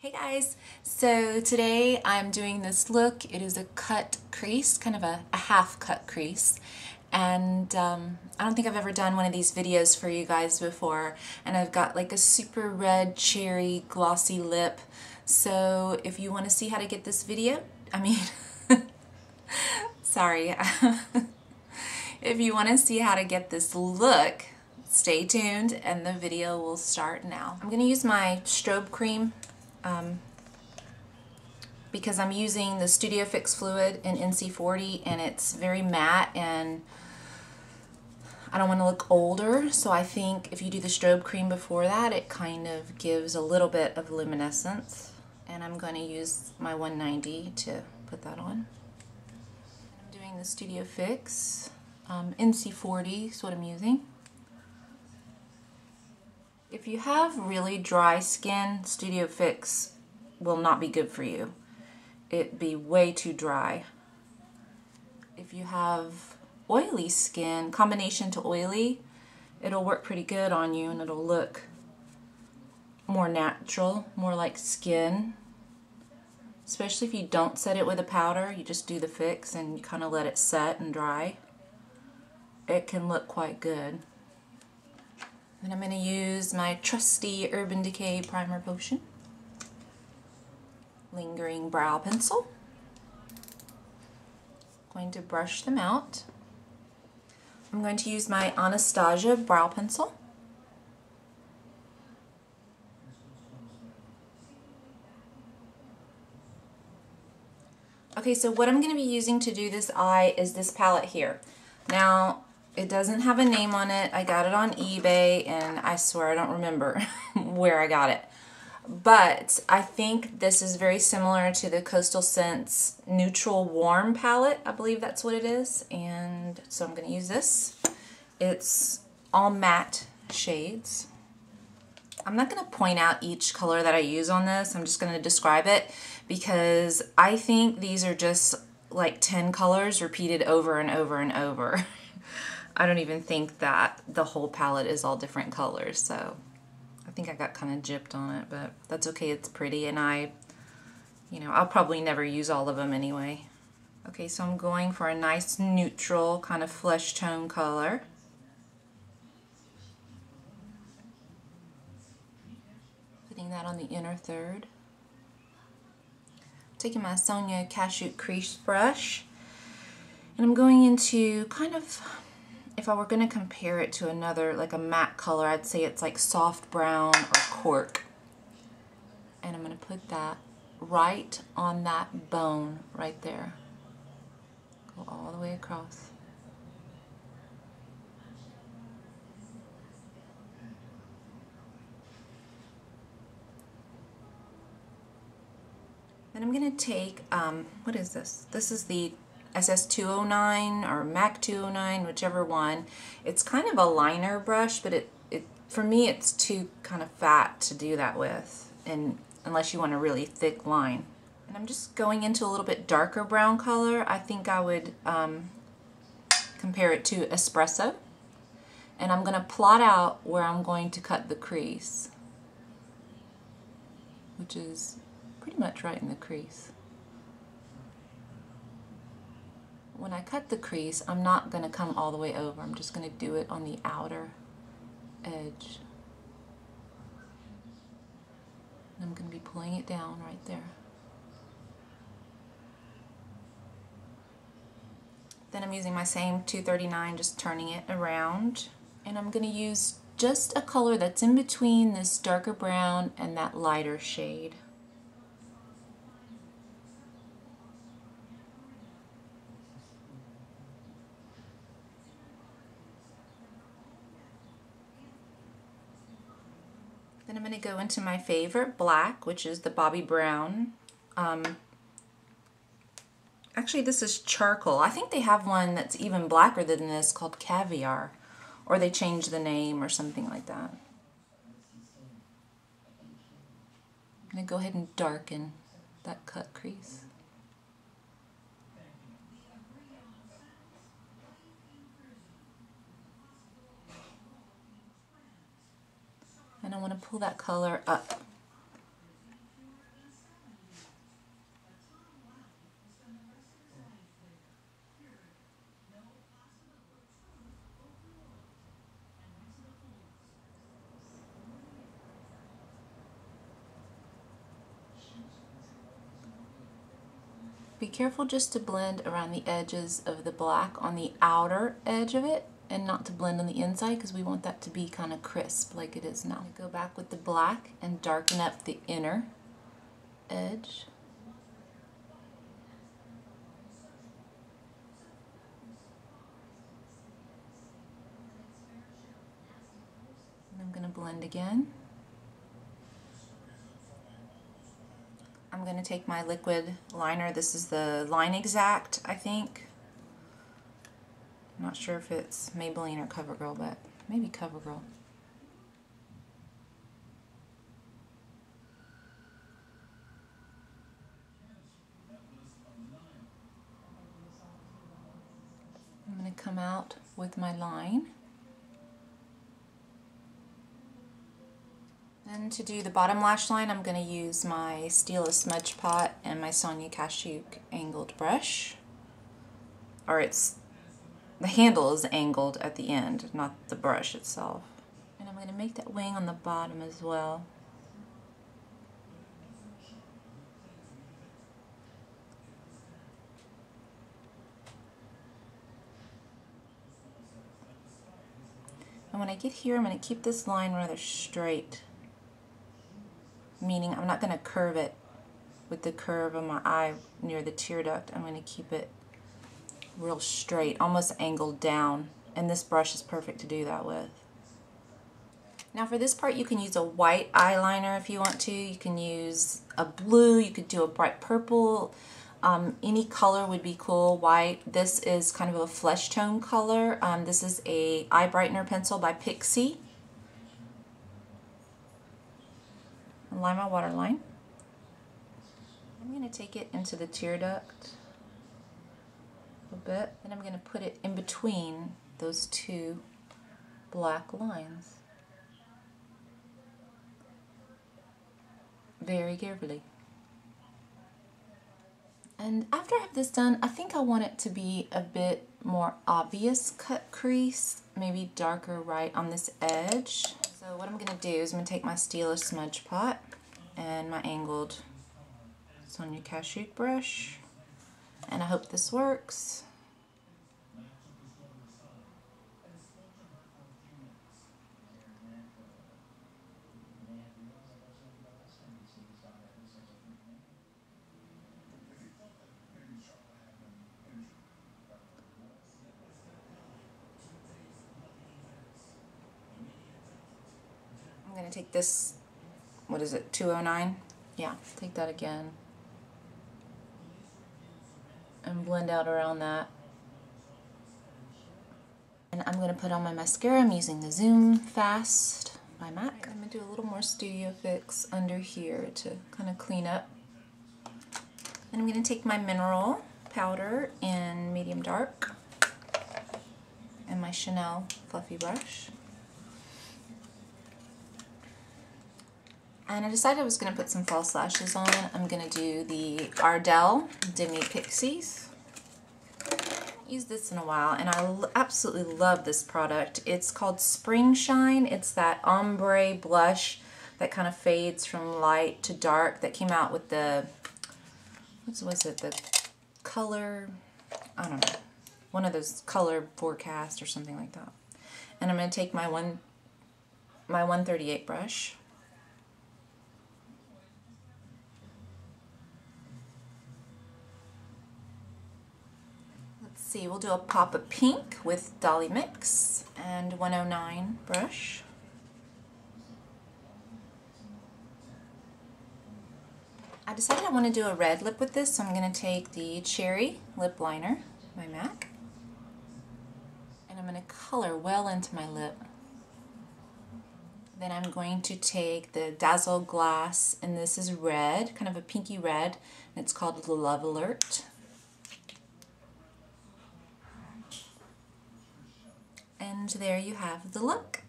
Hey guys, so today I'm doing this look. It is a cut crease, kind of a half cut crease, and I don't think I've ever done one of these videos for you guys before, and I've got like a super red cherry glossy lip. So if you want to see how to get this video, sorry, if you want to see how to get this look, stay tuned and the video will start now. I'm going to use my strobe cream because I'm using the Studio Fix fluid in NC40 and it's very matte and I don't want to look older, so I think if you do the strobe cream before that, it kind of gives a little bit of luminescence. And I'm going to use my 190 to put that on. I'm doing the Studio Fix NC40 is what I'm using. If you have really dry skin, Studio Fix will not be good for you. It'd be way too dry. If you have oily skin, combination to oily, it'll work pretty good on you and it'll look more natural, more like skin. Especially if you don't set it with a powder, you just do the fix and you kind of let it set and dry. It can look quite good. And I'm going to use my trusty Urban Decay Primer Potion. Lingering brow pencil. Going to brush them out. I'm going to use my Anastasia brow pencil. Okay, so what I'm going to be using to do this eye is this palette here. Now, it doesn't have a name on it. I got it on eBay and I swear I don't remember where I got it. But I think this is very similar to the Coastal Scents Neutral Warm palette. I believe that's what it is. And so I'm going to use this. It's all matte shades. I'm not going to point out each color that I use on this. I'm just going to describe it because I think these are just like 10 colors repeated over and over and over. I don't even think that the whole palette is all different colors, so I think I got kind of gypped on it, but that's okay, it's pretty, and I'll probably never use all of them anyway. Okay, so I'm going for a nice neutral kind of flesh tone color. Putting that on the inner third. Taking my Sonia Cashew Crease brush, and I'm going into kind of, if I were going to compare it to another, like a matte color, I'd say it's like soft brown or cork. And I'm going to put that right on that bone right there. Go all the way across. Then I'm going to take, what is this? This is the SS209 or MAC 209, whichever one. It's kind of a liner brush, but it for me it's too kind of fat to do that with, and unless you want a really thick line. And I'm just going into a little bit darker brown color. I think I would compare it to espresso. And I'm going to plot out where I'm going to cut the crease, which is pretty much right in the crease. When I cut the crease, I'm not going to come all the way over. I'm just going to do it on the outer edge. And I'm going to be pulling it down right there. Then I'm using my same 239, just turning it around. And I'm going to use just a color that's in between this darker brown and that lighter shade. Then I'm going to go into my favorite black, which is the Bobbi Brown. Actually, this is charcoal. I think they have one that's even blacker than this called Caviar. Or they changed the name or something like that. I'm going to go ahead and darken that cut crease. And I want to pull that color up. Be careful just to blend around the edges of the black on the outer edge of it and not to blend on the inside because we want that to be kind of crisp like it is now. Go back with the black and darken up the inner edge. And I'm going to blend again. I'm going to take my liquid liner. This is the Line Exact, I think. I'm not sure if it's Maybelline or CoverGirl, but maybe CoverGirl. I'm going to come out with my line. And to do the bottom lash line, I'm going to use my Stila Smudge Pot and my Sonia Kashuk angled brush. Or the handle is angled at the end, not the brush itself. And I'm going to make that wing on the bottom as well. And when I get here, I'm going to keep this line rather straight. Meaning I'm not going to curve it with the curve of my eye near the tear duct. I'm going to keep it real straight, almost angled down. And this brush is perfect to do that with. Now for this part you can use a white eyeliner if you want to. You can use a blue, you could do a bright purple. Any color would be cool. White. This is kind of a flesh tone color. This is a eye brightener pencil by Pixie. Line my waterline. I'm going to take it into the tear duct a bit, and I'm going to put it in between those two black lines. Very carefully. And after I have this done, I think I want it to be a bit more obvious cut crease, maybe darker right on this edge. So what I'm going to do is I'm going to take my Stila Smudge Pot and my angled Sonia Kashuk brush, and I hope this works. I'm going to take this, what is it, 209? Yeah, take that again and blend out around that. And I'm going to put on my mascara. I'm using the Zoom Fast by MAC. I'm going to do a little more Studio Fix under here to kind of clean up. And I'm going to take my mineral powder in medium dark and my Chanel fluffy brush. And I decided I was going to put some false lashes on. I'm going to do the Ardell Demi Pixies. Used this in a while, and I absolutely love this product. It's called Spring Shine. It's that ombre blush that kind of fades from light to dark that came out with the, what was it, the color, I don't know, one of those color forecast or something like that. And I'm going to take my 138 brush. See, we'll do a pop of pink with Dolly Mix and 109 brush. I decided I want to do a red lip with this, so I'm going to take the Cherry Lip Liner by MAC, and I'm going to color well into my lip. Then I'm going to take the Dazzle Glass, and this is red, kind of a pinky red, and it's called Love Alert. And there you have the look.